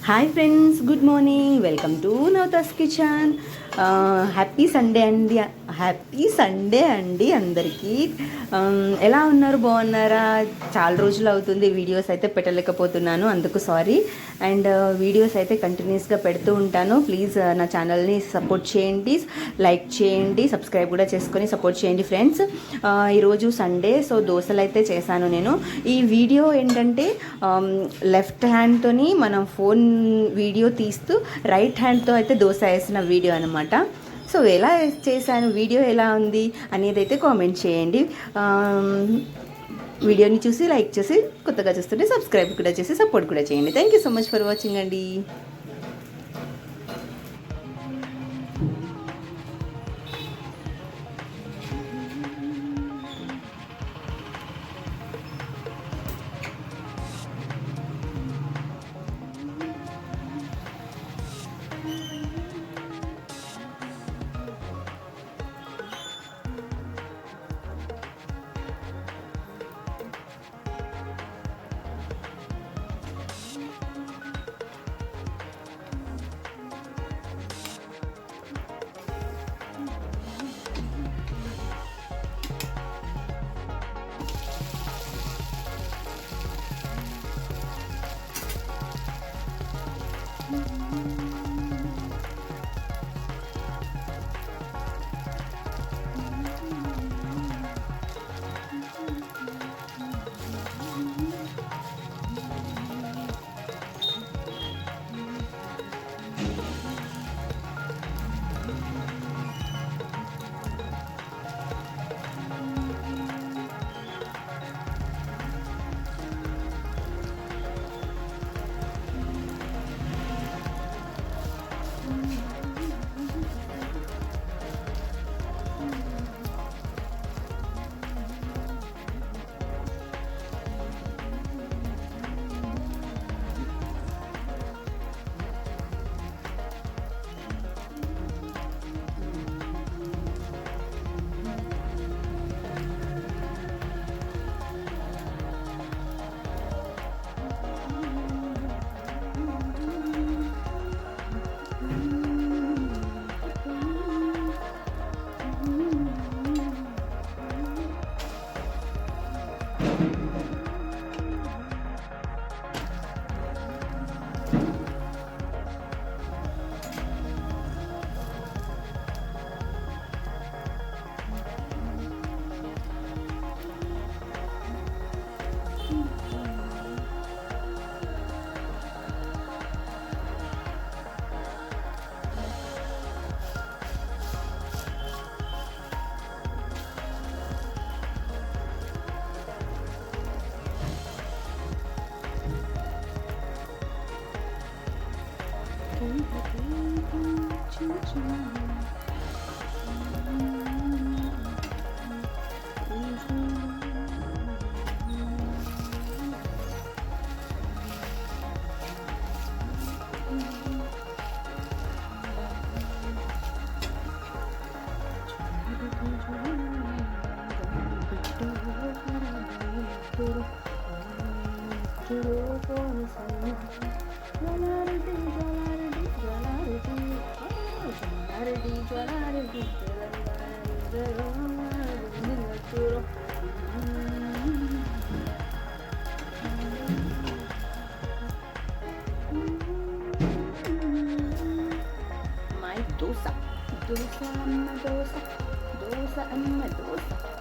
Hi friends, good morning. Welcome to Navatha's kitchen. Happy Sunday అండి అందరికీ. ఎలా ఉన్నారు? బాగున్నారా? చాలా రోజులు అవుతుంది వీడియోస్ అయితే పెట్టలేకపోతున్నాను, అందుకు సారీ. అండ్ వీడియోస్ అయితే కంటిన్యూస్గా పెడుతూ ఉంటాను. ప్లీజ్ నా ఛానల్ని సపోర్ట్ చేయండి, లైక్ చేయండి, సబ్స్క్రైబ్ కూడా చేసుకొని సపోర్ట్ చేయండి ఫ్రెండ్స్. ఈరోజు సండే, సో దోశలు అయితే చేశాను నేను. ఈ వీడియో ఏంటంటే లెఫ్ట్ హ్యాండ్తోని మనం ఫోన్ వీడియో తీస్తూ రైట్ హ్యాండ్తో అయితే దోశ వేసిన వీడియో అనమాట. సో ఎలా చేశాను, వీడియో ఎలా ఉంది అనేది అయితే కామెంట్ చేయండి. వీడియోని చూసి లైక్ చేసి, కొత్తగా చూస్తుంటే సబ్స్క్రైబ్ కూడా చేసి సపోర్ట్ కూడా చేయండి. Thank you so much for watching అండి. My dosa, dosa, amma dosa, dosa, amma dosa.